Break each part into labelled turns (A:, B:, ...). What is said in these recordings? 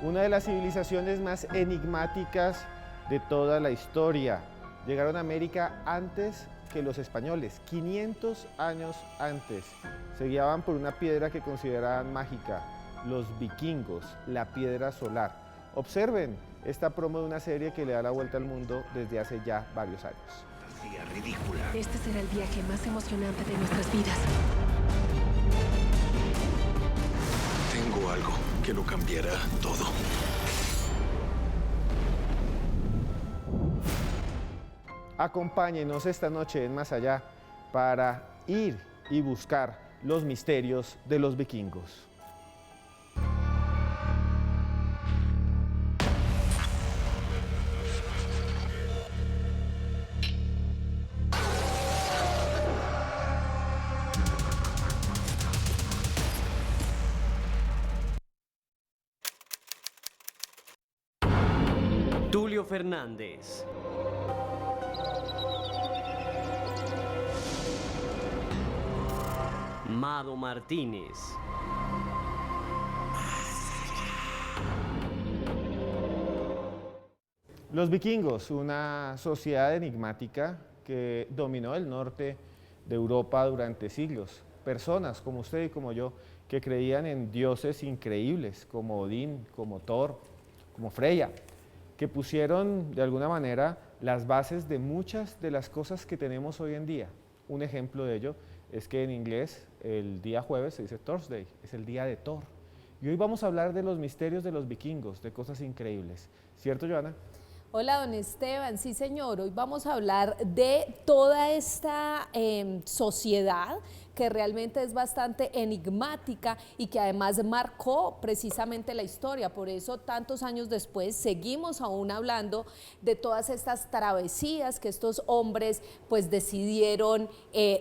A: una de las civilizaciones más enigmáticas de toda la historia. Llegaron a América antes que los españoles, 500 años antes. Se guiaban por una piedra que consideraban mágica, los vikingos, la piedra solar. Observen esta promo de una serie que le da la vuelta al mundo desde hace ya varios años.
B: Ridícula.
C: Este será el viaje más emocionante de nuestras vidas.
B: Tengo algo que lo cambiará todo.
A: Acompáñenos esta noche en Más Allá para ir y buscar los misterios de los vikingos.
D: Tulio Fernández. Mado Martínez.
A: Los vikingos, una sociedad enigmática que dominó el norte de Europa durante siglos. Personas como usted y como yo que creían en dioses increíbles como Odín, como Thor, como Freya, que pusieron de alguna manera las bases de muchas de las cosas que tenemos hoy en día. Un ejemplo de ello es que en inglés el día jueves se dice Thursday, es el día de Thor. Y hoy vamos a hablar de los misterios de los vikingos, de cosas increíbles. ¿Cierto, Joana?
E: Hola, don Esteban. Sí, señor. Hoy vamos a hablar de toda esta sociedad que realmente es bastante enigmática y que además marcó precisamente la historia. Por eso, tantos años después, seguimos aún hablando de todas estas travesías que estos hombres pues decidieron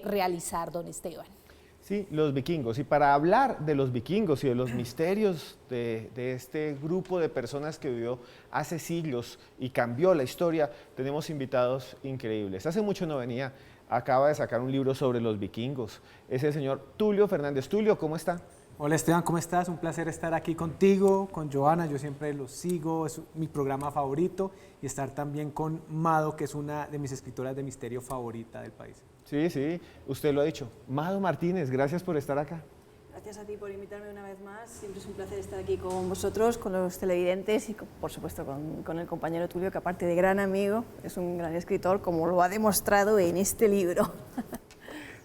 E: realizar, don Esteban.
A: Sí, los vikingos. Y para hablar de los vikingos y de los misterios de este grupo de personas que vivió hace siglos y cambió la historia, tenemos invitados increíbles. Hace mucho no venía, acaba de sacar un libro sobre los vikingos. Es el señor Tulio Fernández. Tulio, ¿cómo está?
F: Hola Esteban, ¿cómo estás? Un placer estar aquí contigo, con Joana, yo siempre los sigo, es mi programa favorito, y estar también con Mado, que es una de mis escritoras de misterio favorita del país.
A: Sí, sí, usted lo ha dicho. Mado Martínez, gracias por estar acá.
G: Gracias a ti por invitarme una vez más. Siempre es un placer estar aquí con vosotros, con los televidentes y, por supuesto, con el compañero Tulio, que aparte de gran amigo, es un gran escritor, como lo ha demostrado en este libro.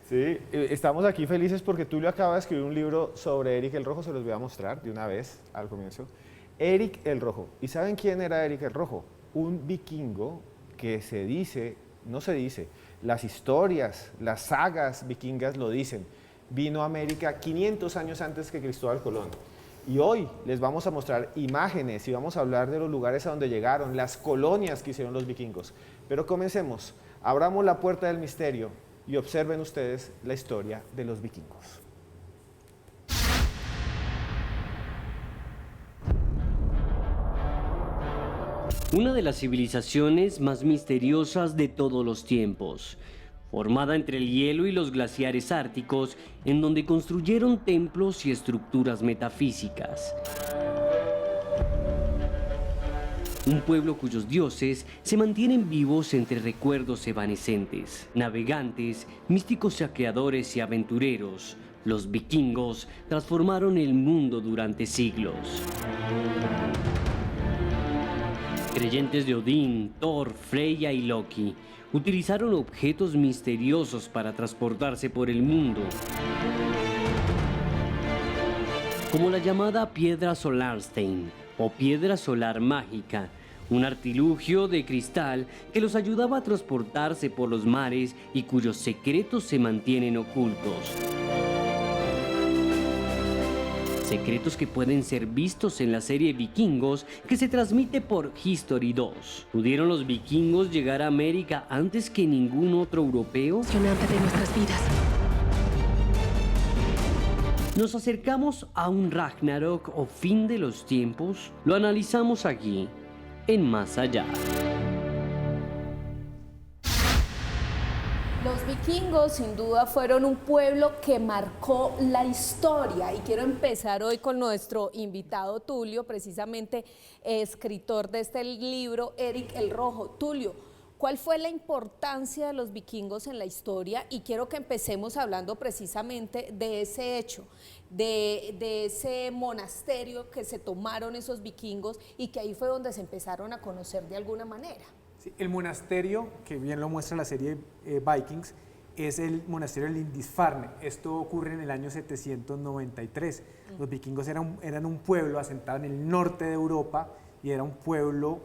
A: Sí, estamos aquí felices porque Tulio acaba de escribir un libro sobre Eric el Rojo, se los voy a mostrar de una vez al comienzo. Eric el Rojo. ¿Y saben quién era Eric el Rojo? Un vikingo que se dice, no se dice, las historias, las sagas vikingas lo dicen. Vino a América 500 años antes que Cristóbal Colón. Y hoy les vamos a mostrar imágenes y vamos a hablar de los lugares a donde llegaron, las colonias que hicieron los vikingos. Pero comencemos, abramos la puerta del misterio y observen ustedes la historia de los vikingos.
D: Una de las civilizaciones más misteriosas de todos los tiempos, formada entre el hielo y los glaciares árticos, en donde construyeron templos y estructuras metafísicas. Un pueblo cuyos dioses se mantienen vivos entre recuerdos evanescentes. Navegantes, místicos saqueadores y aventureros, los vikingos transformaron el mundo durante siglos. Creyentes de Odín, Thor, Freya y Loki, utilizaron objetos misteriosos para transportarse por el mundo, como la llamada piedra Solarstein o piedra solar mágica, un artilugio de cristal que los ayudaba a transportarse por los mares y cuyos secretos se mantienen ocultos. Secretos que pueden ser vistos en la serie Vikingos, que se transmite por History 2. ¿Pudieron los vikingos llegar a América antes que ningún otro europeo?
C: Emocionante de nuestras vidas.
D: ¿Nos acercamos a un Ragnarok o fin de los tiempos? Lo analizamos aquí, en Más Allá.
E: Los vikingos sin duda fueron un pueblo que marcó la historia y quiero empezar hoy con nuestro invitado Tulio, precisamente escritor de este libro, Erik el Rojo. Tulio, ¿cuál fue la importancia de los vikingos en la historia? Y quiero que empecemos hablando precisamente de ese hecho, de ese monasterio que se tomaron esos vikingos y que ahí fue donde se empezaron a conocer de alguna manera.
F: Sí, el monasterio, que bien lo muestra la serie Vikings, es el monasterio de Lindisfarne. Esto ocurre en el año 793. Los vikingos eran un pueblo asentado en el norte de Europa y era un pueblo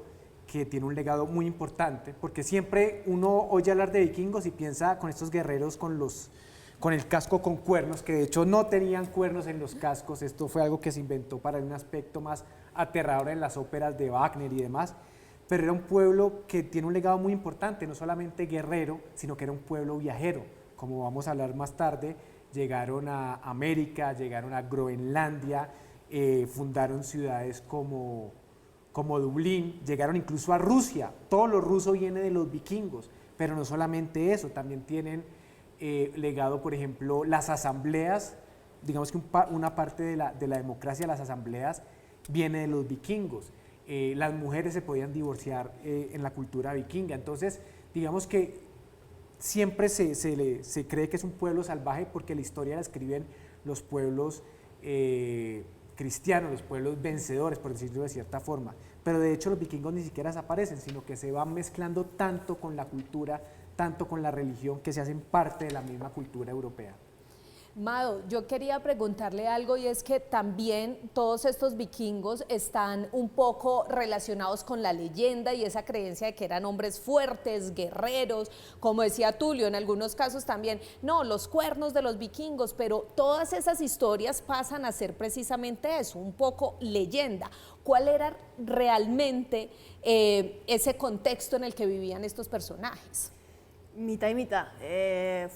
F: que tiene un legado muy importante, porque siempre uno oye hablar de vikingos y piensa con estos guerreros con el casco con cuernos, que de hecho no tenían cuernos en los cascos. Esto fue algo que se inventó para un aspecto más aterrador en las óperas de Wagner y demás. Pero era un pueblo que tiene un legado muy importante, no solamente guerrero, sino que era un pueblo viajero. Como vamos a hablar más tarde, llegaron a América, llegaron a Groenlandia, fundaron ciudades como Dublín, llegaron incluso a Rusia. Todo lo ruso viene de los vikingos, pero no solamente eso, también tienen legado, por ejemplo, las asambleas. Digamos que una parte de la democracia, las asambleas, viene de los vikingos. Las mujeres se podían divorciar en la cultura vikinga. Entonces, digamos que siempre se cree que es un pueblo salvaje porque la historia la escriben los pueblos cristianos, los pueblos vencedores, por decirlo de cierta forma. Pero de hecho los vikingos ni siquiera desaparecen, sino que se van mezclando tanto con la cultura, tanto con la religión, que se hacen parte de la misma cultura europea.
E: Mado, yo quería preguntarle algo y es que también todos estos vikingos están un poco relacionados con la leyenda y esa creencia de que eran hombres fuertes, guerreros, como decía Tulio, en algunos casos también, no, los cuernos de los vikingos, pero todas esas historias pasan a ser precisamente eso, un poco leyenda. ¿Cuál era realmente ese contexto en el que vivían estos personajes?
G: Mitad y mitad.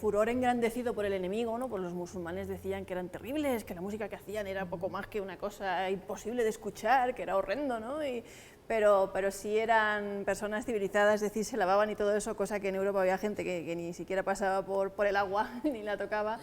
G: Furor engrandecido por el enemigo, ¿no? Pues los musulmanes decían que eran terribles, que la música que hacían era poco más que una cosa imposible de escuchar, que era horrendo, ¿no? Pero sí eran personas civilizadas, es decir, se lavaban y todo eso, cosa que en Europa había gente que ni siquiera pasaba por el agua ni la tocaba.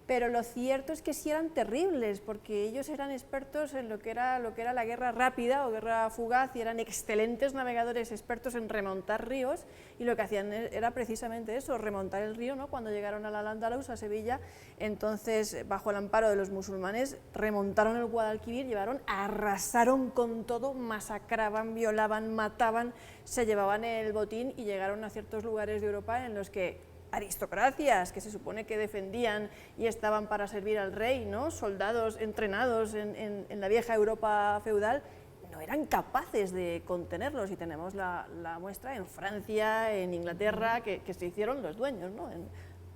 G: Pero lo cierto es que sí eran terribles, porque ellos eran expertos en lo que era la guerra rápida o guerra fugaz, y eran excelentes navegadores, expertos en remontar ríos, y lo que hacían era precisamente eso, remontar el río, ¿no? Cuando llegaron a Al-Ándalus, a Sevilla, entonces, bajo el amparo de los musulmanes, remontaron el Guadalquivir, arrasaron con todo, masacraban, violaban, mataban, se llevaban el botín y llegaron a ciertos lugares de Europa en los que aristocracias que se supone que defendían y estaban para servir al rey, ¿no? Soldados entrenados en la vieja Europa feudal, no eran capaces de contenerlos, y tenemos la muestra en Francia, en Inglaterra, que se hicieron los dueños, ¿no? En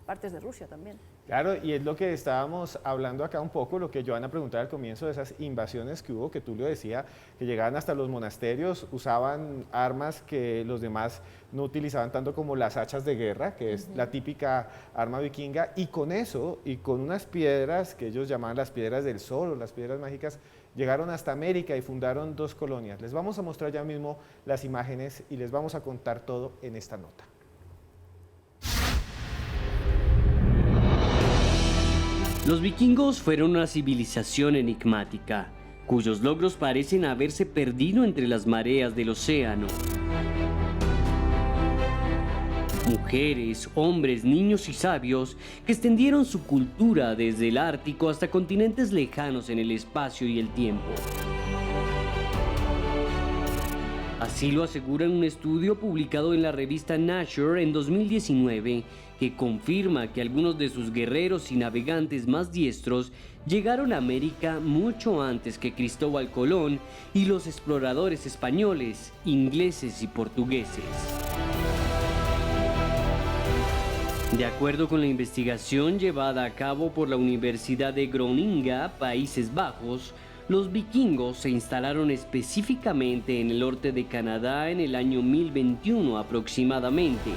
G: partes de Rusia también.
A: Claro, y es lo que estábamos hablando acá un poco, lo que Joana preguntaba al comienzo de esas invasiones que hubo, que Tulio decía que llegaban hasta los monasterios, usaban armas que los demás no utilizaban tanto, como las hachas de guerra, que es la típica arma vikinga, y con eso, y con unas piedras que ellos llamaban las piedras del sol o las piedras mágicas, llegaron hasta América y fundaron 2 colonias. Les vamos a mostrar ya mismo las imágenes y les vamos a contar todo en esta nota.
D: Los vikingos fueron una civilización enigmática, cuyos logros parecen haberse perdido entre las mareas del océano. Mujeres, hombres, niños y sabios que extendieron su cultura desde el Ártico hasta continentes lejanos en el espacio y el tiempo. Así lo asegura un estudio publicado en la revista Nature en 2019, que confirma que algunos de sus guerreros y navegantes más diestros llegaron a América mucho antes que Cristóbal Colón y los exploradores españoles, ingleses y portugueses. De acuerdo con la investigación llevada a cabo por la Universidad de Groningen, Países Bajos, los vikingos se instalaron específicamente en el norte de Canadá en el año 1021 aproximadamente.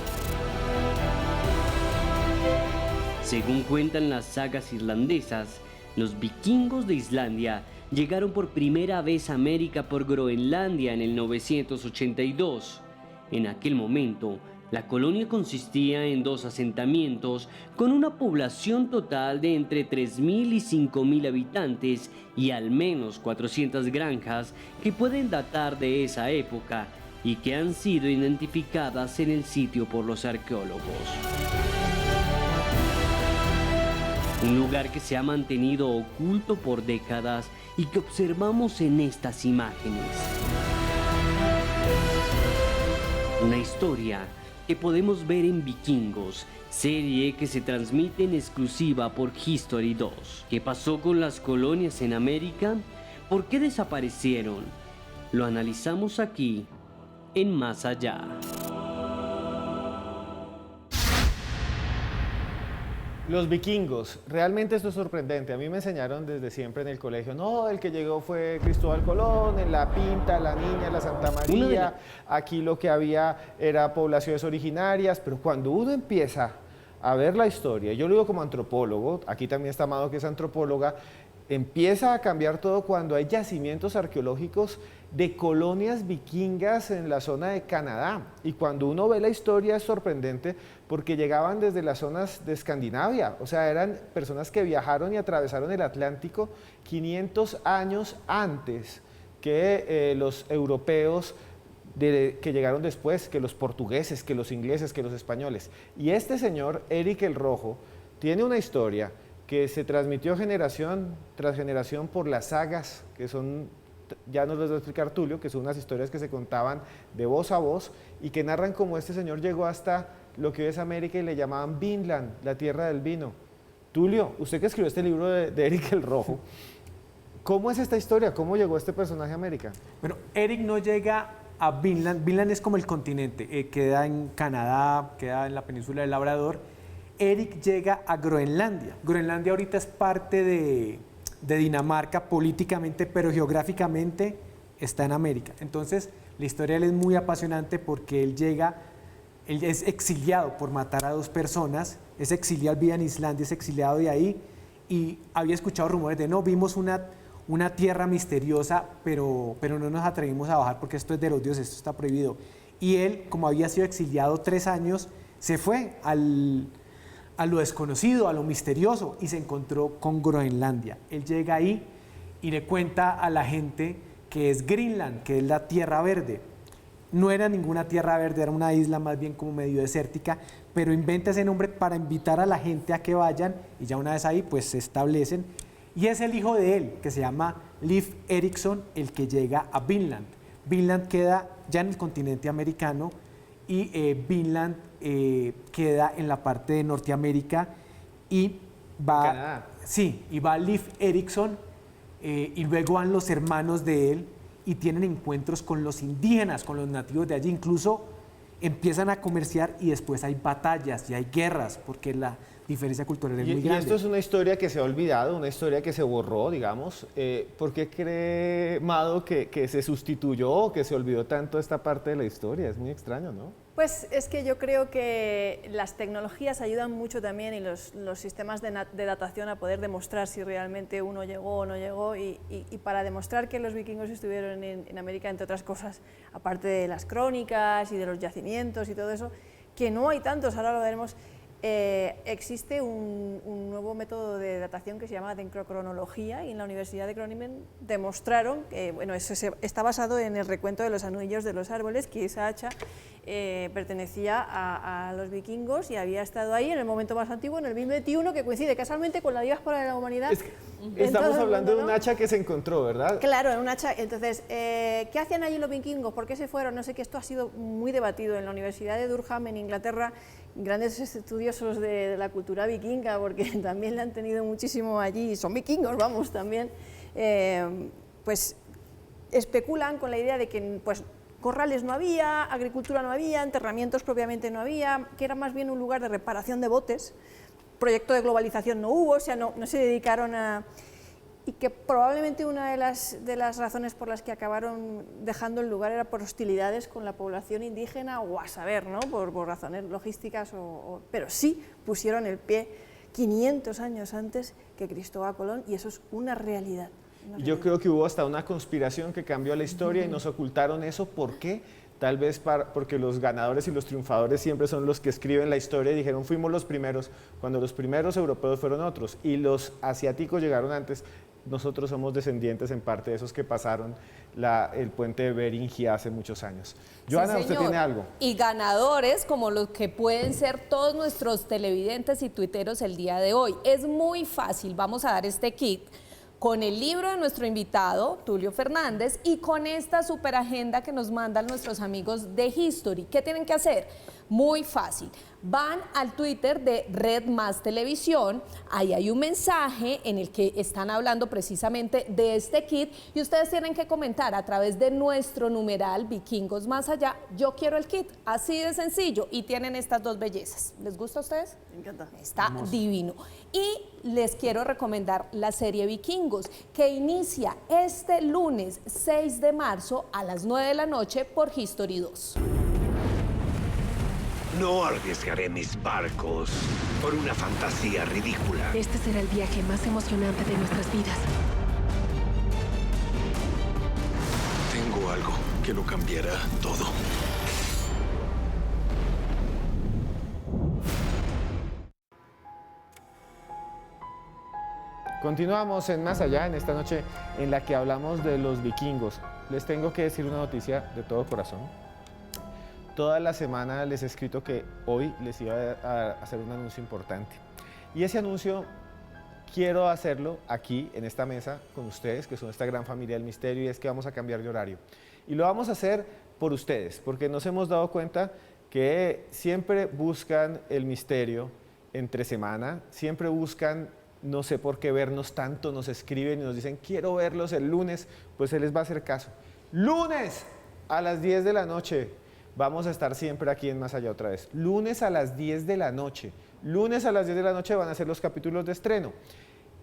D: Según cuentan las sagas irlandesas, los vikingos de Islandia llegaron por primera vez a América por Groenlandia en el 982. En aquel momento, La colonia consistía en 2 asentamientos con una población total de entre 3.000 y 5.000 habitantes y al menos 400 granjas que pueden datar de esa época y que han sido identificadas en el sitio por los arqueólogos. Un lugar que se ha mantenido oculto por décadas y que observamos en estas imágenes. Una historia que podemos ver en Vikingos, serie que se transmite en exclusiva por History 2. ¿Qué pasó con las colonias en América? ¿Por qué desaparecieron? Lo analizamos aquí, en Más Allá.
A: Los vikingos, realmente esto es sorprendente. A mí me enseñaron desde siempre en el colegio, no, el que llegó fue Cristóbal Colón, en La Pinta, La Niña, La Santa María, aquí lo que había era poblaciones originarias, pero cuando uno empieza a ver la historia, yo lo digo como antropólogo, aquí también está Amado que es antropóloga, empieza a cambiar todo cuando hay yacimientos arqueológicos de colonias vikingas en la zona de Canadá. Y cuando uno ve la historia es sorprendente porque llegaban desde las zonas de Escandinavia, o sea, eran personas que viajaron y atravesaron el Atlántico 500 años antes que los europeos que llegaron después, que los portugueses, que los ingleses, que los españoles. Y este señor, Eric el Rojo, tiene una historia que se transmitió generación tras generación por las sagas, que son, ya nos las va a explicar Tulio, que son unas historias que se contaban de voz a voz y que narran cómo este señor llegó hasta lo que hoy es América y le llamaban Vinland, la tierra del vino. Tulio, usted que escribió este libro de Eric el Rojo, ¿cómo es esta historia? ¿Cómo llegó este personaje a América?
F: Bueno, Eric no llega a Vinland. Vinland es como el continente, queda en Canadá, queda en la península del Labrador. Eric llega a Groenlandia. Groenlandia ahorita es parte de Dinamarca políticamente, pero geográficamente está en América. Entonces, la historia de él es muy apasionante porque él es exiliado por matar a 2 personas, es exiliado, vive en Islandia, es exiliado de ahí y había escuchado rumores de no, vimos una tierra misteriosa, pero no nos atrevimos a bajar porque esto es de los dioses, esto está prohibido. Y él, como había sido exiliado 3 años, se fue a lo desconocido, a lo misterioso, y se encontró con Groenlandia. Él llega ahí y le cuenta a la gente que es Greenland, que es la tierra verde. No era ninguna tierra verde, era una isla más bien como medio desértica, pero inventa ese nombre para invitar a la gente a que vayan, y ya una vez ahí pues se establecen. Y es el hijo de él, que se llama Leif Erikson, el que llega a Vinland. Vinland queda ya en el continente americano y Vinland queda en la parte de Norteamérica y va,
A: Canadá.
F: Sí, y va Leif Erikson y luego van los hermanos de él y tienen encuentros con los indígenas, con los nativos de allí, incluso empiezan a comerciar y después hay batallas y hay guerras porque la diferencia cultural es muy grande.
A: Y esto es una historia que se ha olvidado, una historia que se borró, digamos. ¿Por qué cree Mado que se sustituyó o que se olvidó tanto esta parte de la historia? Es muy extraño, ¿no?
G: Pues es que yo creo que las tecnologías ayudan mucho también y los sistemas de datación a poder demostrar si realmente uno llegó o no llegó y para demostrar que los vikingos estuvieron en América, entre otras cosas, aparte de las crónicas y de los yacimientos y todo eso, que no hay tantos, ahora lo veremos. Existe un nuevo método de datación que se llama dendrocronología y en la Universidad de Groningen demostraron que está basado en el recuento de los anillos de los árboles, que esa hacha pertenecía a los vikingos y había estado ahí en el momento más antiguo, en el 1021, que coincide casualmente con la diáspora de la humanidad.
A: Estamos hablando de un hacha que se encontró, ¿verdad?
G: Claro, un hacha. Entonces, ¿qué hacían allí los vikingos? ¿Por qué se fueron? No sé, que esto ha sido muy debatido en la Universidad de Durham, en Inglaterra, grandes estudiosos de la cultura vikinga, porque también la han tenido muchísimo allí, son vikingos, vamos, también, pues especulan con la idea de que pues, corrales no había, agricultura no había, enterramientos propiamente no había, que era más bien un lugar de reparación de botes, proyecto de globalización no hubo, o sea, no se dedicaron a... Y que probablemente una de las razones por las que acabaron dejando el lugar era por hostilidades con la población indígena o a saber, ¿no? por razones logísticas, pero sí pusieron el pie 500 años antes que Cristóbal Colón y eso es una realidad.
A: Yo creo que hubo hasta una conspiración que cambió la historia y nos ocultaron eso. ¿Por qué? tal vez porque los ganadores y los triunfadores siempre son los que escriben la historia y dijeron fuimos los primeros, cuando los primeros europeos fueron otros y los asiáticos llegaron antes. Nosotros somos descendientes en parte de esos que pasaron el puente de Bering hace muchos años. Joana,
E: Sí,
A: ¿usted
E: señor.
A: tiene algo?
E: Y ganadores como los que pueden ser todos nuestros televidentes y tuiteros el día de hoy. Es muy fácil, vamos a dar este kit con el libro de nuestro invitado, Tulio Fernández, y con esta super agenda que nos mandan nuestros amigos de History. ¿Qué tienen que hacer? Muy fácil. Van al Twitter de Red Más Televisión, ahí hay un mensaje en el que están hablando precisamente de este kit y ustedes tienen que comentar a través de nuestro numeral Vikingos Más Allá, yo quiero el kit, así de sencillo, y tienen estas dos bellezas. ¿Les gusta a ustedes?
G: Me encanta.
E: Está divino. Y les quiero recomendar la serie Vikingos, que inicia este lunes 6 de marzo a las 9 de la noche por History 2.
H: No arriesgaré mis barcos por una fantasía ridícula.
C: Este será el viaje más emocionante de nuestras vidas.
B: Tengo algo que lo cambiará todo.
A: Continuamos en Más Allá, en esta noche en la que hablamos de los vikingos. Les tengo que decir una noticia de todo corazón. Toda la semana les he escrito que hoy les iba a hacer un anuncio importante. Y ese anuncio quiero hacerlo aquí, en esta mesa, con ustedes, que son esta gran familia del misterio, y es que vamos a cambiar de horario. Y lo vamos a hacer por ustedes, porque nos hemos dado cuenta que siempre buscan el misterio entre semana, siempre buscan, no sé por qué, vernos tanto, nos escriben y nos dicen, quiero verlos el lunes, pues se les va a hacer caso. Lunes a las 10 de la noche, vamos a estar siempre aquí en Más Allá otra vez. Lunes a las 10 de la noche. Lunes a las 10 de la noche van a ser los capítulos de estreno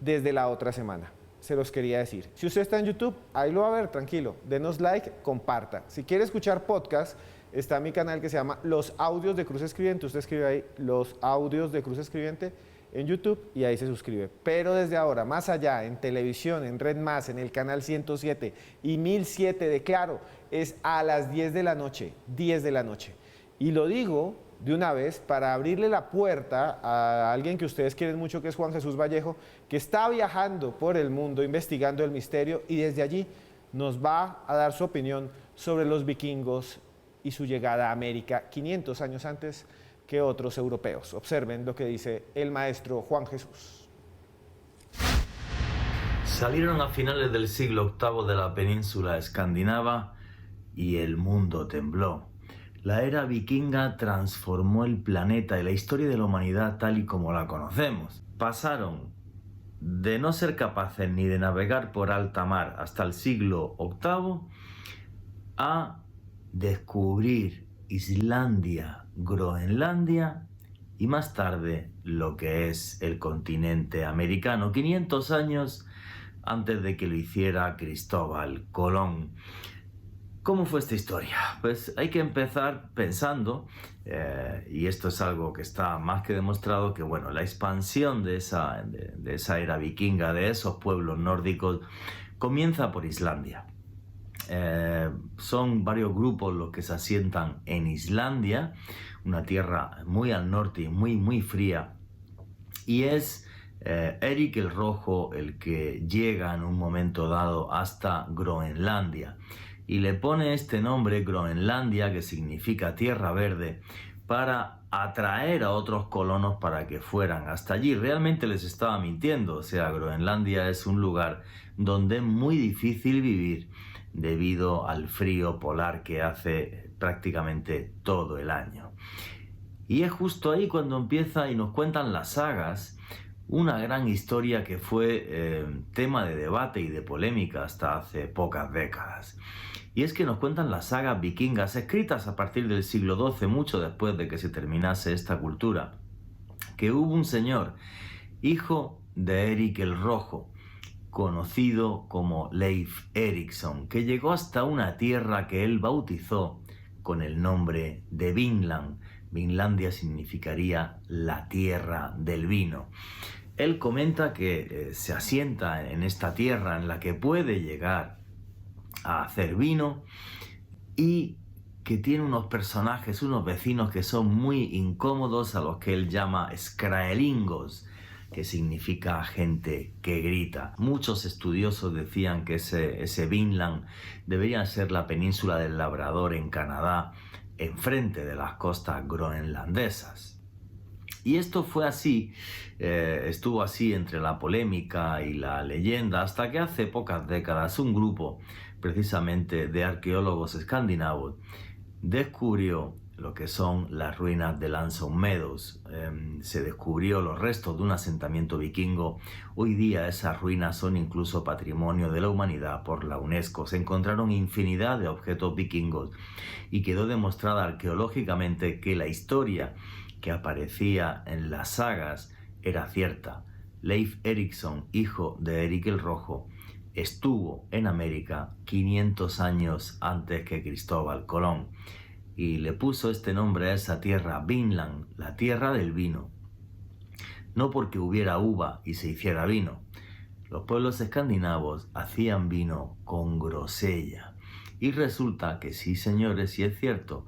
A: desde la otra semana. Se los quería decir. Si usted está en YouTube, ahí lo va a ver, tranquilo. Denos like, comparta. Si quiere escuchar podcast, está mi canal que se llama Los Audios de Cruz Escribiente. Usted escribe ahí Los Audios de Cruz Escribiente en YouTube y ahí se suscribe. Pero desde ahora, Más Allá, en televisión, en Red Más, en el canal 107 y 1007 de Claro, es a las 10 de la noche, 10 de la noche. Y lo digo de una vez para abrirle la puerta a alguien que ustedes quieren mucho, que es Juan Jesús Vallejo, que está viajando por el mundo investigando el misterio y desde allí nos va a dar su opinión sobre los vikingos y su llegada a América 500 años antes que otros europeos. Observen lo que dice el maestro Juan Jesús.
I: Salieron a finales del siglo VIII de la península escandinava y el mundo tembló. La era vikinga transformó el planeta y la historia de la humanidad tal y como la conocemos. Pasaron de no ser capaces ni de navegar por alta mar hasta el siglo VIII a descubrir Islandia, Groenlandia y más tarde lo que es el continente americano, 500 años antes de que lo hiciera Cristóbal Colón. ¿Cómo fue esta historia? Pues hay que empezar pensando, y esto es algo que está más que demostrado, que bueno, la expansión de esa era vikinga, de esos pueblos nórdicos, comienza por Islandia. Son varios grupos los que se asientan en Islandia, una tierra muy al norte y muy fría, y es Eric el Rojo el que llega en un momento dado hasta Groenlandia y le pone este nombre, Groenlandia, que significa tierra verde, para atraer a otros colonos para que fueran hasta allí. Realmente les estaba mintiendo, o sea, Groenlandia es un lugar donde es muy difícil vivir debido al frío polar que hace prácticamente todo el año. Y es justo ahí cuando empieza y nos cuentan las sagas, una gran historia que fue tema de debate y de polémica hasta hace pocas décadas. Y es que nos cuentan las sagas vikingas escritas a partir del siglo XII, mucho después de que se terminase esta cultura, que hubo un señor, hijo de Eric el Rojo, conocido como Leif Erikson, que llegó hasta una tierra que él bautizó con el nombre de Vinland. Vinlandia significaría la tierra del vino. Él comenta que se asienta en esta tierra en la que puede llegar a hacer vino y que tiene unos personajes, unos vecinos que son muy incómodos, a los que él llama skraelingos, que significa gente que grita. Muchos estudiosos decían que ese Vinland debería ser la península del Labrador en Canadá, enfrente de las costas groenlandesas. Y esto fue así, estuvo así entre la polémica y la leyenda, hasta que hace pocas décadas un grupo, precisamente de arqueólogos escandinavos, descubrió lo que son las ruinas de Lanson Meadows. Se descubrió los restos de un asentamiento vikingo. Hoy día esas ruinas son incluso patrimonio de la humanidad por la UNESCO. Se encontraron infinidad de objetos vikingos y quedó demostrada arqueológicamente que la historia que aparecía en las sagas era cierta. Leif Erikson, hijo de Erik el Rojo, estuvo en América 500 años antes que Cristóbal Colón y le puso este nombre a esa tierra, Vinland, la tierra del vino. No porque hubiera uva y se hiciera vino. Los pueblos escandinavos hacían vino con grosella. Y resulta que sí, señores, sí es cierto,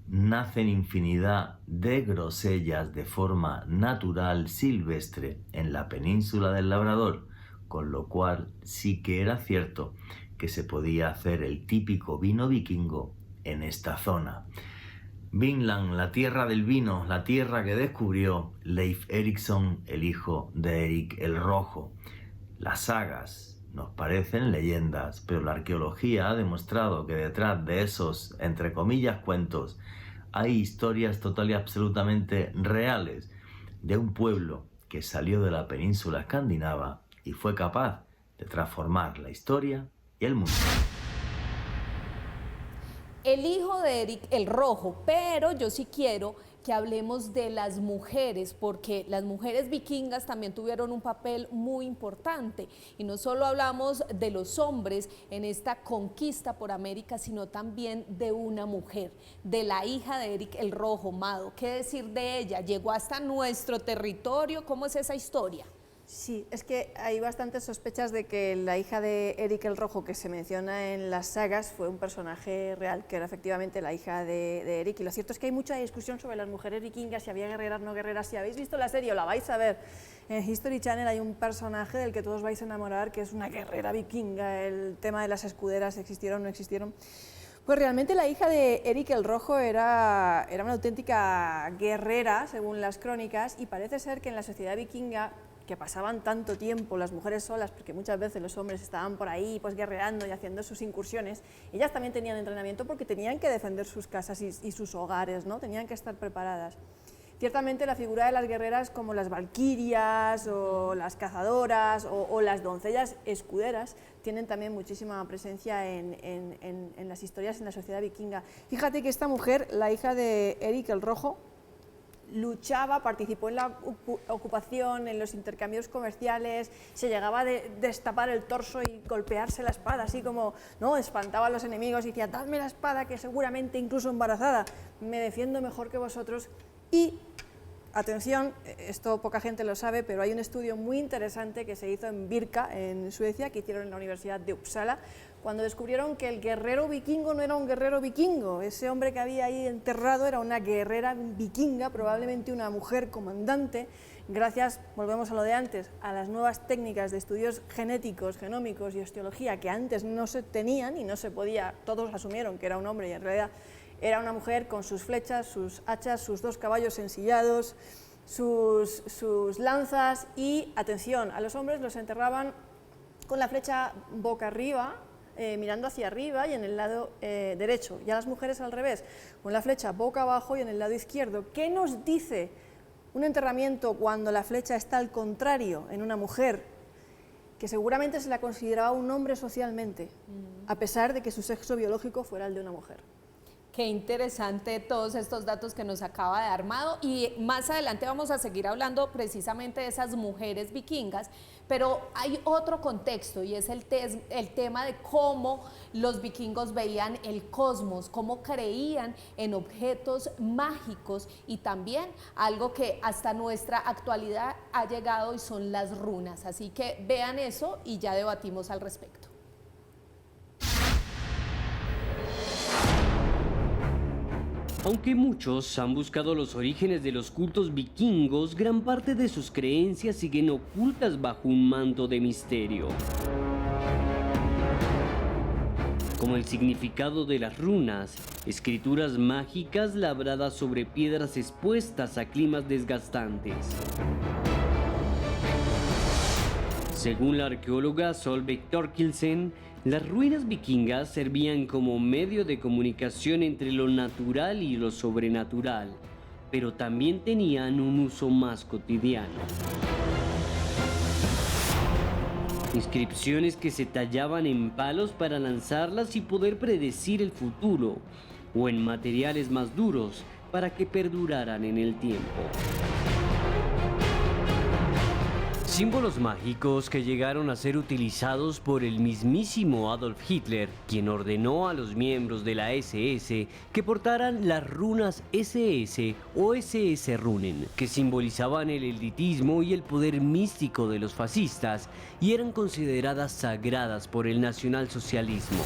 I: nacen infinidad de grosellas de forma natural, silvestre, en la península del Labrador, con lo cual sí que era cierto que se podía hacer el típico vino vikingo en esta zona. Vinland, la tierra del vino, la tierra que descubrió Leif Erikson, el hijo de Erik el Rojo. Las sagas nos parecen leyendas, pero la arqueología ha demostrado que detrás de esos, entre comillas, cuentos, hay historias total y absolutamente reales de un pueblo que salió de la península escandinava y fue capaz de transformar la historia y el mundo.
E: El hijo de Erik el Rojo, pero yo sí quiero que hablemos de las mujeres, porque las mujeres vikingas también tuvieron un papel muy importante, y no solo hablamos de los hombres en esta conquista por América, sino también de una mujer, de la hija de Erik el Rojo, Mado. ¿Qué decir de ella? ¿Llegó hasta nuestro territorio? ¿Cómo es esa historia?
G: Sí, es que hay bastantes sospechas de que la hija de Erik el Rojo, que se menciona en las sagas, fue un personaje real, que era efectivamente la hija de Erik. Y lo cierto es que hay mucha discusión sobre las mujeres vikingas, si había guerreras, no guerreras. Si habéis visto la serie o la vais a ver, en History Channel hay un personaje del que todos vais a enamorar, que es una guerrera vikinga. El tema de las escuderas, existieron o no existieron. Pues realmente la hija de Erik el Rojo era una auténtica guerrera, según las crónicas, y parece ser que en la sociedad vikinga, que pasaban tanto tiempo las mujeres solas, porque muchas veces los hombres estaban por ahí pues guerreando y haciendo sus incursiones, ellas también tenían entrenamiento porque tenían que defender sus casas y sus hogares, ¿no? Tenían que estar preparadas. Ciertamente la figura de las guerreras como las valquirias o las cazadoras o las doncellas escuderas tienen también muchísima presencia en las historias en la sociedad vikinga. Fíjate que esta mujer, la hija de Erik el Rojo, luchaba, participó en la ocupación, en los intercambios comerciales, se llegaba a destapar el torso y golpearse la espada, así como, ¿no?, espantaba a los enemigos y decía, dadme la espada, que seguramente incluso embarazada, me defiendo mejor que vosotros. Y, atención, esto poca gente lo sabe, pero hay un estudio muy interesante que se hizo en Birka, en Suecia, que hicieron en la Universidad de Uppsala, cuando descubrieron que el guerrero vikingo no era un guerrero vikingo. Ese hombre que había ahí enterrado era una guerrera vikinga, probablemente una mujer comandante, gracias, volvemos a lo de antes, a las nuevas técnicas de estudios genéticos, genómicos y osteología que antes no se tenían y no se podía, todos asumieron que era un hombre y en realidad era una mujer con sus flechas, sus hachas, sus 2 caballos ensillados, sus lanzas y, atención, a los hombres los enterraban con la flecha boca arriba, mirando hacia arriba y en el lado derecho, y a las mujeres al revés, con la flecha boca abajo y en el lado izquierdo. ¿Qué nos dice un enterramiento cuando la flecha está al contrario en una mujer? Que seguramente se la consideraba un hombre socialmente, a pesar de que su sexo biológico fuera el de una mujer.
E: Qué interesante todos estos datos que nos acaba de dar Mado, y más adelante vamos a seguir hablando precisamente de esas mujeres vikingas, pero hay otro contexto y es el tema de cómo los vikingos veían el cosmos, cómo creían en objetos mágicos y también algo que hasta nuestra actualidad ha llegado y son las runas. Así que vean eso y ya debatimos al respecto.
D: Aunque muchos han buscado los orígenes de los cultos vikingos, gran parte de sus creencias siguen ocultas bajo un manto de misterio. Como el significado de las runas, escrituras mágicas labradas sobre piedras expuestas a climas desgastantes. Según la arqueóloga Solveig Thorkildsen, las ruinas vikingas servían como medio de comunicación entre lo natural y lo sobrenatural, pero también tenían un uso más cotidiano. Inscripciones que se tallaban en palos para lanzarlas y poder predecir el futuro, o en materiales más duros para que perduraran en el tiempo. Símbolos mágicos que llegaron a ser utilizados por el mismísimo Adolf Hitler, quien ordenó a los miembros de la SS que portaran las runas SS o SS-Runen, que simbolizaban el elitismo y el poder místico de los fascistas y eran consideradas sagradas por el nacionalsocialismo.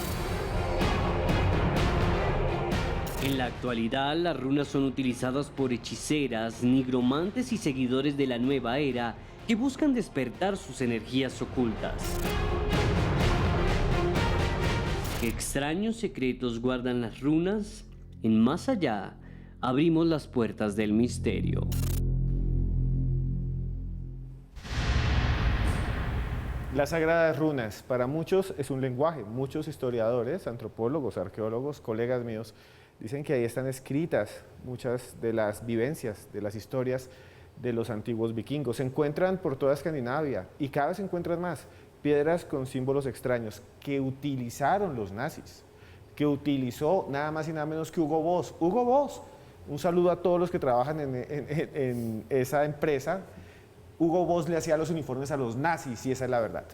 D: En la actualidad, las runas son utilizadas por hechiceras, nigromantes y seguidores de la nueva era que buscan despertar sus energías ocultas. ¿Qué extraños secretos guardan las runas? En Más Allá, abrimos las puertas del misterio.
A: Las sagradas runas, para muchos es un lenguaje. Muchos historiadores, antropólogos, arqueólogos, colegas míos, dicen que ahí están escritas muchas de las vivencias, de las historias de los antiguos vikingos. Se encuentran por toda Escandinavia y cada vez se encuentran más piedras con símbolos extraños que utilizaron los nazis, que utilizó nada más y nada menos que Hugo Boss. Hugo Boss, un saludo a todos los que trabajan en esa empresa. Hugo Boss le hacía los uniformes a los nazis y esa es la verdad.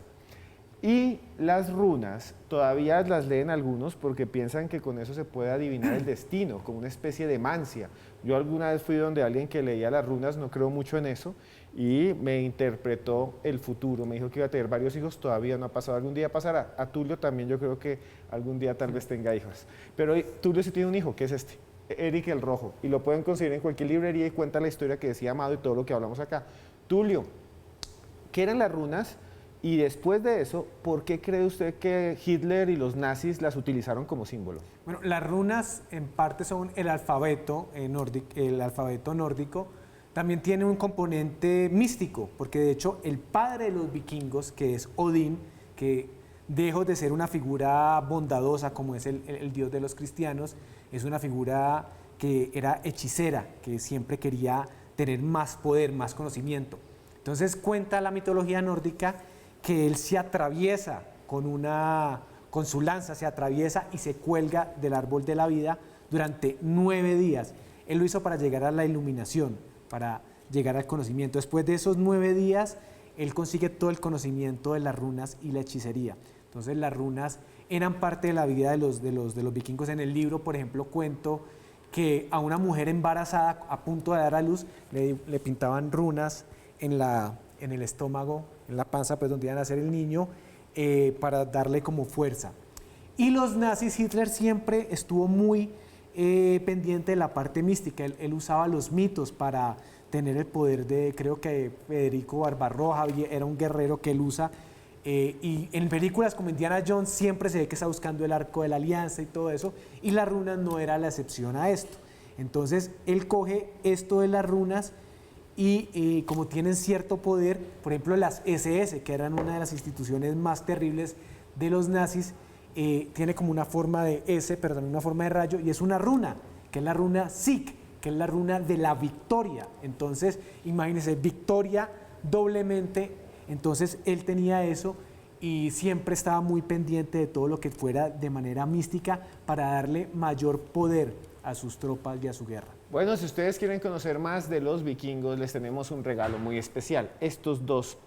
A: Y las runas todavía las leen algunos porque piensan que con eso se puede adivinar el destino, como una especie de mancia. Yo alguna vez fui donde alguien que leía las runas, no creo mucho en eso, y me interpretó el futuro. Me dijo que iba a tener varios hijos, todavía no ha pasado, algún día pasará. A Tulio también yo creo que algún día tal vez tenga hijos. Pero Tulio sí tiene un hijo, que es este, Eric el Rojo, y lo pueden conseguir en cualquier librería y cuenta la historia que decía Amado y todo lo que hablamos acá. Tulio, ¿qué eran las runas? Y después de eso, ¿por qué cree usted que Hitler y los nazis las utilizaron como símbolo?
F: Bueno, las runas en parte son el alfabeto nórdico. También tiene un componente místico, porque de hecho el padre de los vikingos, que es Odín, que lejos de ser una figura bondadosa como es el dios de los cristianos, es una figura que era hechicera, que siempre quería tener más poder, más conocimiento. Entonces cuenta la mitología nórdica que él se atraviesa con su lanza, se atraviesa y se cuelga del árbol de la vida durante 9 días. Él lo hizo para llegar a la iluminación, para llegar al conocimiento. Después de esos 9 días, él consigue todo el conocimiento de las runas y la hechicería. Entonces las runas eran parte de la vida de los vikingos. En el libro, por ejemplo, cuento que a una mujer embarazada a punto de dar a luz le pintaban runas en el estómago, en la panza, pues donde iban a nacer el niño, para darle como fuerza. Y los nazis, Hitler siempre estuvo muy pendiente de la parte mística. Él usaba los mitos para tener el poder de, creo que Federico Barbarroja era un guerrero que él usa. Y en películas como Indiana Jones siempre se ve que está buscando el arco de la alianza y todo eso, y las runas no era la excepción a esto. Entonces él coge esto de las runas y como tienen cierto poder, por ejemplo las SS, que eran una de las instituciones más terribles de los nazis, tiene como una forma de S, pero también una forma de rayo, y es una runa, que es la runa Sig, que es la runa de la victoria. Entonces, imagínense, victoria doblemente. Entonces, él tenía eso y siempre estaba muy pendiente de todo lo que fuera de manera mística para darle mayor poder a sus tropas y a su guerra.
A: Bueno, si ustedes quieren conocer más de los vikingos, les tenemos un regalo muy especial. Estos 2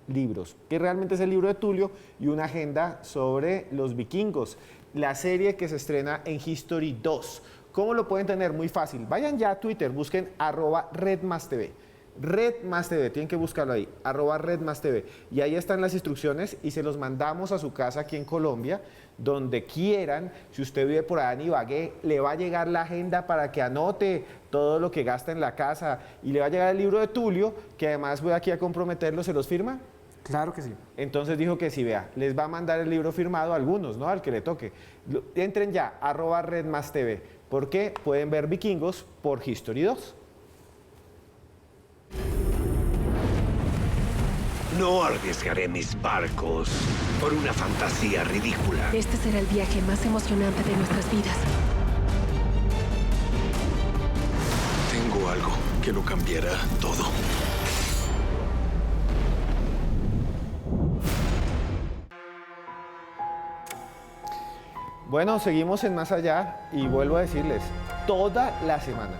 A: libros, que realmente es el libro de Tulio y una agenda sobre los vikingos, la serie que se estrena en History 2. ¿Cómo lo pueden tener? Muy fácil. Vayan ya a Twitter, busquen @redmastv. Red Más TV, tienen que buscarlo ahí, @Red Más TV. Y ahí están las instrucciones y se los mandamos a su casa aquí en Colombia, donde quieran. Si usted vive por allá en Ibagué, le va a llegar la agenda para que anote todo lo que gasta en la casa y le va a llegar el libro de Tulio, que además voy aquí a comprometerlo, ¿se los firma?
F: Claro que sí.
A: Entonces dijo que sí, vea, les va a mandar el libro firmado a algunos, ¿no? Al que le toque. Entren ya, @Red Más TV, porque pueden ver Vikingos por History 2.
H: No arriesgaré mis barcos por una fantasía ridícula.
C: Este será el viaje más emocionante de nuestras vidas.
B: Tengo algo que lo cambiará todo.
A: Bueno, seguimos en Más Allá y vuelvo a decirles, toda la semana,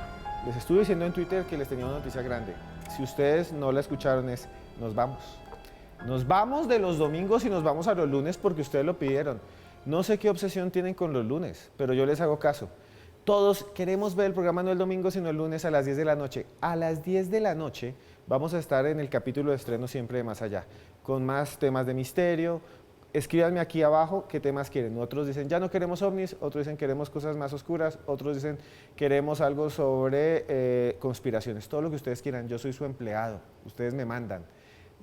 A: les estuve diciendo en Twitter que les tenía una noticia grande. Si ustedes no la escucharon es, nos vamos. Nos vamos de los domingos y nos vamos a los lunes porque ustedes lo pidieron. No sé qué obsesión tienen con los lunes, pero yo les hago caso. Todos queremos ver el programa no el domingo, sino el lunes a las 10 de la noche. A las 10 de la noche vamos a estar en el capítulo de estreno siempre de Más Allá, con más temas de misterio. Escríbanme aquí abajo qué temas quieren. Otros dicen, ya no queremos ovnis, otros dicen, queremos cosas más oscuras, otros dicen, queremos algo sobre conspiraciones. Todo lo que ustedes quieran, yo soy su empleado, ustedes me mandan.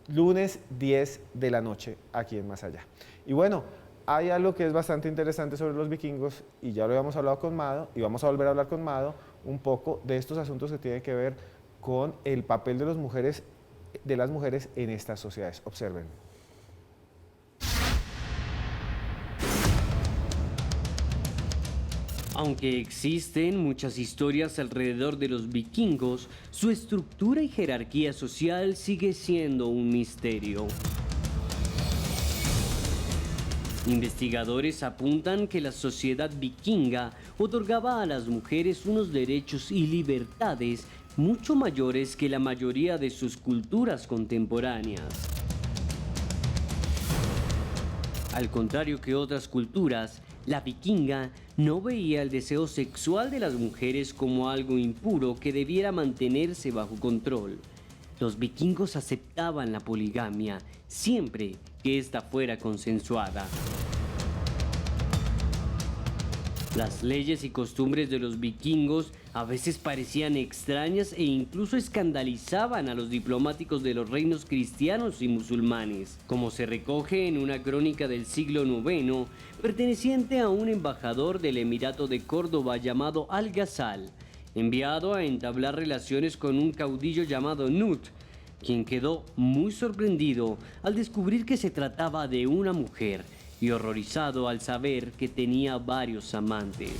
A: Lunes 10 de la noche, aquí en Más Allá. Y bueno, hay algo que es bastante interesante sobre los vikingos, y ya lo habíamos hablado con Mado, y vamos a volver a hablar con Mado, un poco de estos asuntos que tienen que ver con el papel de las mujeres en estas sociedades. Observen.
D: Aunque existen muchas historias alrededor de los vikingos, su estructura y jerarquía social sigue siendo un misterio. Investigadores apuntan que la sociedad vikinga otorgaba a las mujeres unos derechos y libertades mucho mayores que la mayoría de sus culturas contemporáneas. Al contrario que otras culturas, la vikinga no veía el deseo sexual de las mujeres como algo impuro que debiera mantenerse bajo control. Los vikingos aceptaban la poligamia, siempre que ésta fuera consensuada. Las leyes y costumbres de los vikingos a veces parecían extrañas e incluso escandalizaban a los diplomáticos de los reinos cristianos y musulmanes, como se recoge en una crónica del siglo IX perteneciente a un embajador del Emirato de Córdoba llamado Al-Ghazal, enviado a entablar relaciones con un caudillo llamado Nut, quien quedó muy sorprendido al descubrir que se trataba de una mujer y horrorizado al saber que tenía varios amantes.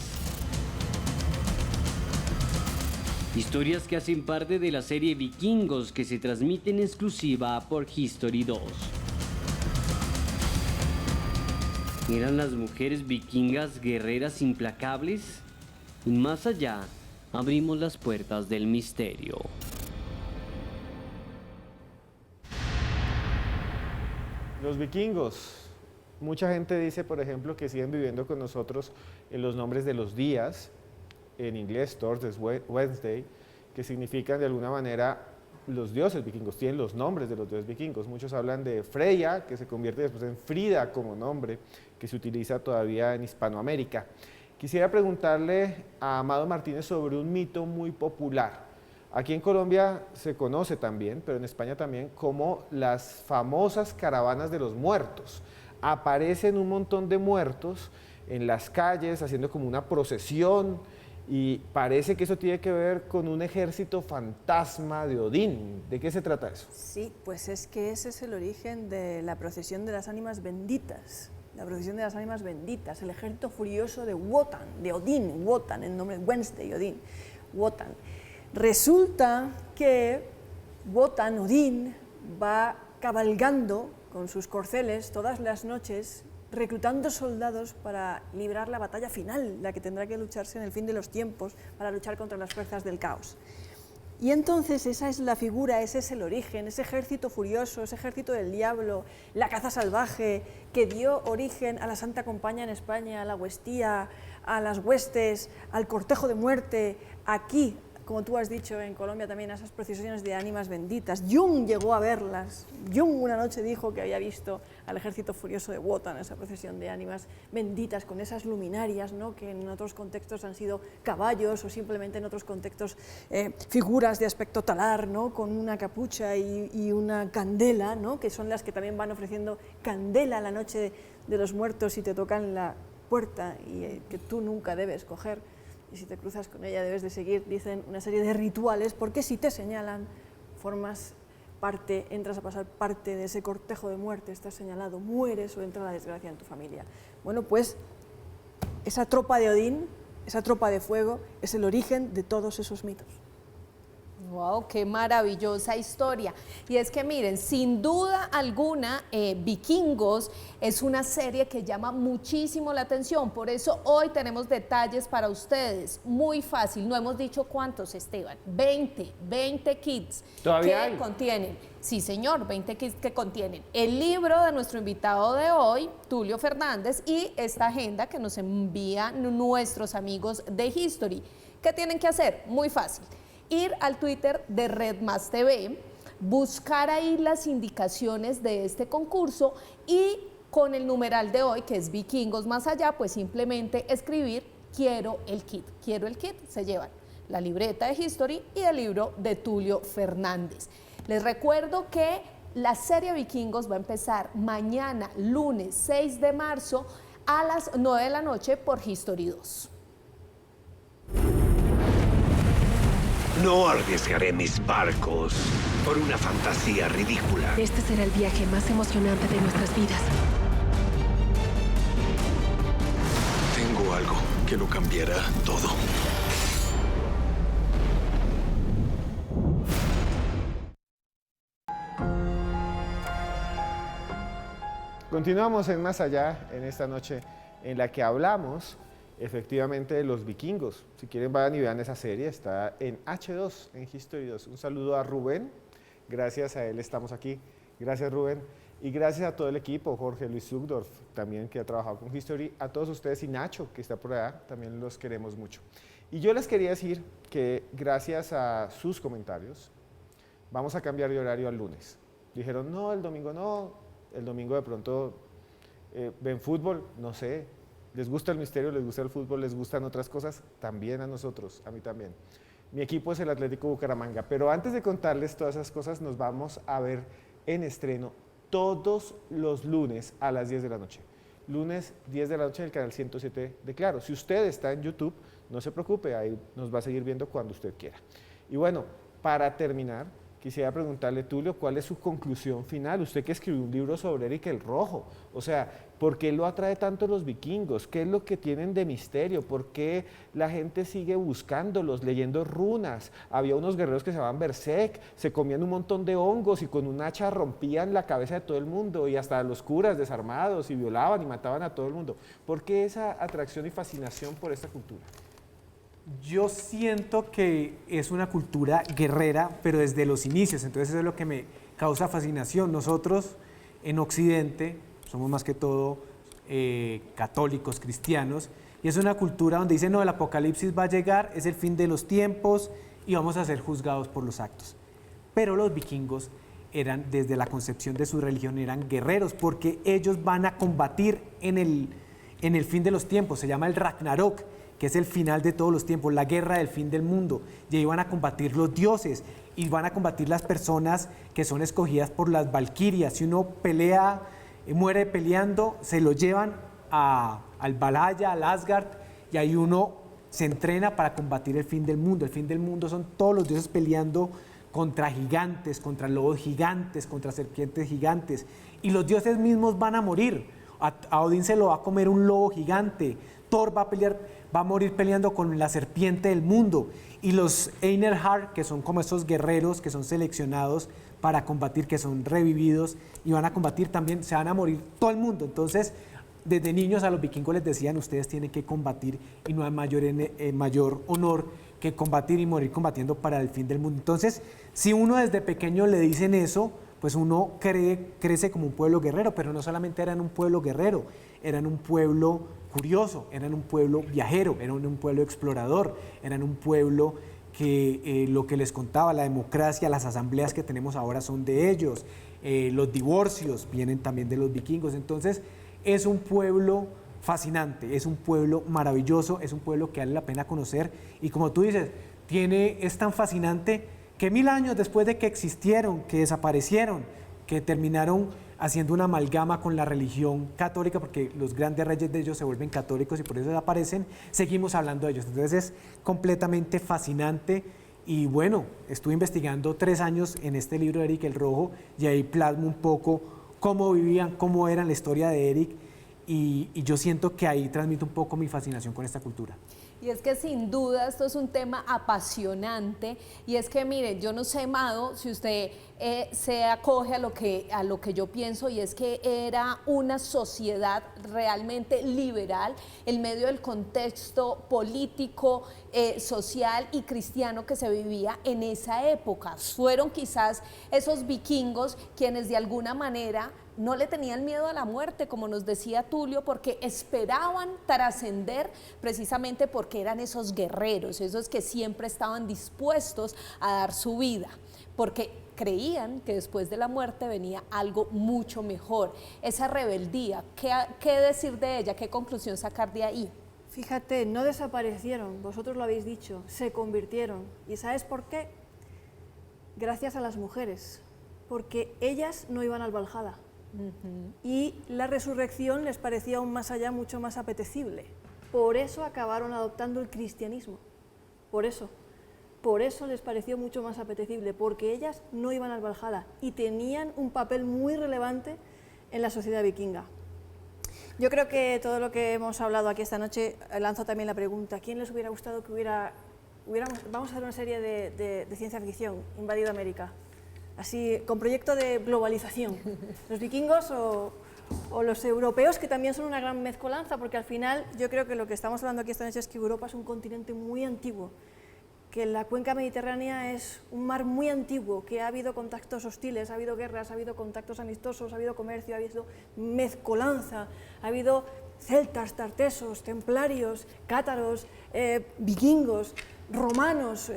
D: Historias que hacen parte de la serie Vikingos que se transmite en exclusiva por History 2. ¿Eran las mujeres vikingas guerreras implacables? Y más allá, abrimos las puertas del misterio.
A: Los vikingos. Mucha gente dice, por ejemplo, que siguen viviendo con nosotros en los nombres de los días, en inglés, Thursday, Wednesday, que significan de alguna manera los dioses vikingos, tienen los nombres de los dioses vikingos. Muchos hablan de Freya, que se convierte después en Frida como nombre, que se utiliza todavía en Hispanoamérica. Quisiera preguntarle a Amado Martínez sobre un mito muy popular. Aquí en Colombia se conoce también, pero en España también, como las famosas caravanas de los muertos. Aparecen un montón de muertos en las calles haciendo como una procesión y parece que eso tiene que ver con un ejército fantasma de Odín. ¿De qué se trata eso?
G: Sí, pues es que ese es el origen de la procesión de las ánimas benditas. La procesión de las ánimas benditas, el ejército furioso de Wotan, de Odín, Wotan, el nombre Wednesday, Odín, Wotan. Resulta que Wotan, Odín, va cabalgando con sus corceles todas las noches, reclutando soldados para librar la batalla final, la que tendrá que lucharse en el fin de los tiempos, para luchar contra las fuerzas del caos. Y entonces esa es la figura, ese es el origen, ese ejército furioso, ese ejército del diablo, la caza salvaje, que dio origen a la Santa Compañía en España, a la Huestía, a las huestes, al cortejo de muerte, aquí, como tú has dicho, en Colombia también esas procesiones de ánimas benditas. Jung llegó a verlas. Jung una noche dijo que había visto al ejército furioso de Wotan, esa procesión de ánimas benditas con esas luminarias, ¿no? Que en otros contextos han sido caballos o simplemente en otros contextos figuras de aspecto talar, ¿no? Con una capucha y una candela, ¿no? Que son las que también van ofreciendo candela la noche de los muertos y te tocan la puerta y que tú nunca debes coger. Y si te cruzas con ella debes de seguir, dicen, una serie de rituales, porque si te señalan, formas parte, entras a pasar parte de ese cortejo de muerte, estás señalado, mueres o entra la desgracia en tu familia. Bueno, pues esa tropa de Odín, esa tropa de fuego, es el origen de todos esos mitos.
E: Wow, qué maravillosa historia. Y es que miren, sin duda alguna, Vikingos es una serie que llama muchísimo la atención. Por eso hoy tenemos detalles para ustedes. Muy fácil, no hemos dicho cuántos, Esteban. 20 kits.
A: ¿Todavía
E: que
A: hay?
E: contienen, sí señor, 20 kits que contienen el libro de nuestro invitado de hoy, Tulio Fernández, y esta agenda que nos envían nuestros amigos de History. ¿Qué tienen que hacer? Muy fácil. Ir al Twitter de Red Más TV, buscar ahí las indicaciones de este concurso y con el numeral de hoy, que es Vikingos Más Allá, pues simplemente escribir quiero el kit. Quiero el kit, se llevan la libreta de History y el libro de Tulio Fernández. Les recuerdo que la serie Vikingos va a empezar mañana, lunes 6 de marzo, a las 9 de la noche por History 2.
H: No arriesgaré mis barcos por una fantasía ridícula.
C: Este será el viaje más emocionante de nuestras vidas.
B: Tengo algo que lo cambiará todo.
A: Continuamos en Más Allá, en esta noche en la que hablamos efectivamente de los vikingos. Si quieren vayan y vean esa serie, está en H2, en History 2. Un saludo a Rubén, gracias a él estamos aquí. Gracias Rubén. Y gracias a todo el equipo, Jorge Luis Zugdorf, también que ha trabajado con History, a todos ustedes y Nacho, que está por allá, también los queremos mucho. Y yo les quería decir que gracias a sus comentarios, vamos a cambiar de horario al lunes. Dijeron, no, el domingo no, el domingo de pronto ven fútbol, no sé. ¿Les gusta el misterio? ¿Les gusta el fútbol? ¿Les gustan otras cosas? También a nosotros, a mí también. Mi equipo es el Atlético Bucaramanga, pero antes de contarles todas esas cosas, nos vamos a ver en estreno todos los lunes a las 10 de la noche. Lunes 10 de la noche en el canal 107 de Claro. Si usted está en YouTube, no se preocupe, ahí nos va a seguir viendo cuando usted quiera. Y bueno, para terminar, quisiera preguntarle, Tulio, ¿cuál es su conclusión final? Usted que escribió un libro sobre Eric el Rojo, o sea, ¿por qué lo atrae tanto los vikingos? ¿Qué es lo que tienen de misterio? ¿Por qué la gente sigue buscándolos, leyendo runas? Había unos guerreros que se llamaban Berserk, se comían un montón de hongos y con un hacha rompían la cabeza de todo el mundo y hasta los curas desarmados y violaban y mataban a todo el mundo. ¿Por qué esa atracción y fascinación por esta cultura?
F: Yo siento que es una cultura guerrera, pero desde los inicios, entonces eso es lo que me causa fascinación. Nosotros en Occidente somos más que todo católicos, cristianos, y es una cultura donde dicen, no, el apocalipsis va a llegar, es el fin de los tiempos y vamos a ser juzgados por los actos. Pero los vikingos eran, desde la concepción de su religión, eran guerreros, porque ellos van a combatir en el fin de los tiempos, se llama el Ragnarok, que es el final de todos los tiempos, la guerra del fin del mundo, y ahí van a combatir los dioses, y van a combatir las personas que son escogidas por las valquirias. Si uno pelea, muere peleando, se lo llevan al Valhalla, al Asgard, y ahí uno se entrena para combatir el fin del mundo. El fin del mundo son todos los dioses peleando contra gigantes, contra lobos gigantes, contra serpientes gigantes, y los dioses mismos van a morir. A Odín se lo va a comer un lobo gigante, Thor va a morir peleando con la serpiente del mundo, y los Einherjar, que son como esos guerreros que son seleccionados para combatir, que son revividos y van a combatir también, se van a morir todo el mundo. Entonces, desde niños a los vikingos les decían, ustedes tienen que combatir y no hay mayor honor que combatir y morir combatiendo para el fin del mundo. Entonces, si uno desde pequeño le dicen eso, pues uno crece como un pueblo guerrero, pero no solamente eran un pueblo guerrero, eran un pueblo curioso, eran un pueblo viajero, eran un pueblo explorador, eran un pueblo que lo que les contaba, la democracia, las asambleas que tenemos ahora son de ellos, los divorcios vienen también de los vikingos. Entonces es un pueblo fascinante, es un pueblo maravilloso, es un pueblo que vale la pena conocer y como tú dices, es tan fascinante que 1000 años después de que existieron, que desaparecieron, que terminaron haciendo una amalgama con la religión católica, porque los grandes reyes de ellos se vuelven católicos y por eso desaparecen, seguimos hablando de ellos. Entonces es completamente fascinante y bueno, estuve investigando 3 años en este libro de Eric el Rojo y ahí plasmo un poco cómo vivían, cómo era la historia de Eric y yo siento que ahí transmito un poco mi fascinación con esta cultura.
E: Y es que sin duda esto es un tema apasionante y es que miren, yo no sé, Mado, si usted se acoge a lo que yo pienso y es que era una sociedad realmente liberal en medio del contexto político, social y cristiano que se vivía en esa época. Fueron quizás esos vikingos quienes de alguna manera no le tenían miedo a la muerte, como nos decía Tulio, porque esperaban trascender precisamente porque eran esos guerreros, esos que siempre estaban dispuestos a dar su vida, porque creían que después de la muerte venía algo mucho mejor. Esa rebeldía, ¿qué decir de ella? ¿Qué conclusión sacar de ahí?
G: Fíjate, no desaparecieron, vosotros lo habéis dicho, se convirtieron. ¿Y sabes por qué? Gracias a las mujeres, porque ellas no iban al Valhalla. Y la resurrección les parecía aún más allá, mucho más apetecible. Por eso acabaron adoptando el cristianismo. Por eso les pareció mucho más apetecible, porque ellas no iban al Valhalla y tenían un papel muy relevante en la sociedad vikinga. Yo creo que todo lo que hemos hablado aquí esta noche, lanzo también la pregunta, ¿a quién les hubiera gustado que vamos a hacer una serie de ciencia ficción, invadido América? Así, con proyecto de globalización, los vikingos o los europeos, que también son una gran mezcolanza, porque al final yo creo que lo que estamos hablando aquí esta noche es que Europa es un continente muy antiguo, que la cuenca mediterránea es un mar muy antiguo, que ha habido contactos hostiles, ha habido guerras, ha habido contactos amistosos, ha habido comercio, ha habido mezcolanza, ha habido celtas, tartesos, templarios, cátaros, vikingos, romanos.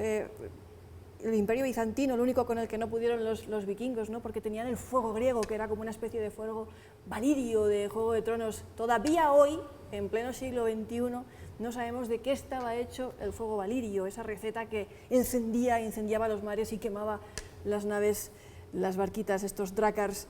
G: El Imperio Bizantino, lo único con el que no pudieron los vikingos, ¿no? Porque tenían el fuego griego, que era como una especie de fuego valirio de Juego de Tronos. Todavía hoy, en pleno siglo XXI, no sabemos de qué estaba hecho el fuego valirio, esa receta que incendiaba los mares y quemaba las naves, las barquitas, estos drácars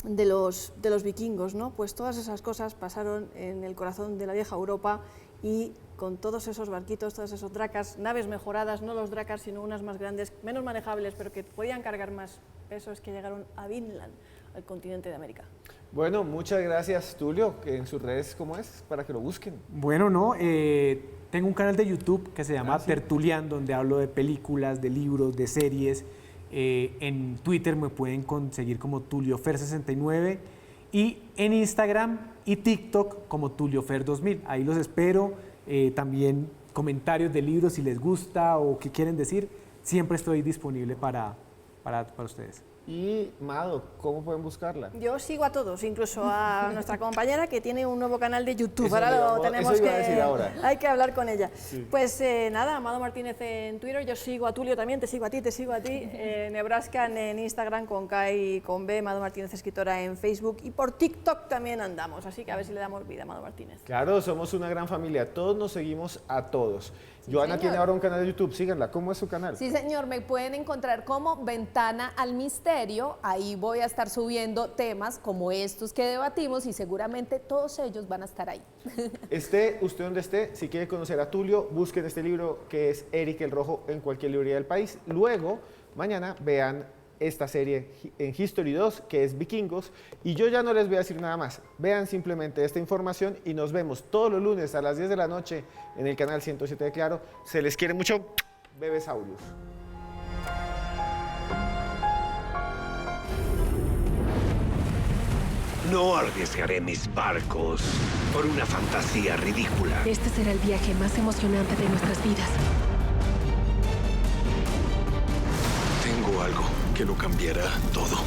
G: de los vikingos, ¿no? Pues todas esas cosas pasaron en el corazón de la vieja Europa y con todos esos barquitos, todos esos drácars, naves mejoradas, no los drácars, sino unas más grandes, menos manejables, pero que podían cargar más pesos, que llegaron a Vinland, al continente de América.
A: Bueno, muchas gracias, Tulio, que en sus redes, ¿cómo es? Para que lo busquen.
F: Bueno, no, tengo un canal de YouTube que se llama Tertulian, donde hablo de películas, de libros, de series. En Twitter me pueden conseguir como TulioFer69 y en Instagram y TikTok como TulioFer2000. Ahí los espero. También comentarios de libros si les gusta o qué quieren decir. Siempre estoy disponible para ustedes.
A: Y Mado, ¿cómo pueden buscarla?
G: Yo sigo a todos, incluso a nuestra compañera que tiene un nuevo canal de YouTube.
A: Eso
G: ahora lo tenemos
A: iba a decir ahora.
G: Hay que hablar con ella.
A: Sí.
G: Pues nada, Amado Martínez en Twitter, yo sigo a Tulio también, te sigo a ti, Nebraska en Instagram con K y con B, Amado Martínez escritora en Facebook y por TikTok también andamos, así que a ver si le damos vida a Amado Martínez.
A: Claro, somos una gran familia, todos nos seguimos a todos. Sí, Joana tiene ahora un canal de YouTube, síganla, ¿cómo es su canal?
E: Sí, señor, me pueden encontrar como Ventana al Misterio, ahí voy a estar subiendo temas como estos que debatimos y seguramente todos ellos van a estar ahí.
A: Esté usted donde esté, si quiere conocer a Tulio, busquen este libro que es Eric el Rojo en cualquier librería del país. Luego, mañana, vean esta serie en History 2, que es Vikingos, y yo ya no les voy a decir nada más. Vean simplemente esta información y nos vemos todos los lunes a las 10 de la noche en el canal 107 de Claro. Se les quiere mucho, Bebesaurios.
H: No arriesgaré mis barcos por una fantasía ridícula.
C: Este será el viaje más emocionante de nuestras vidas.
B: Tengo algo que lo cambiará todo.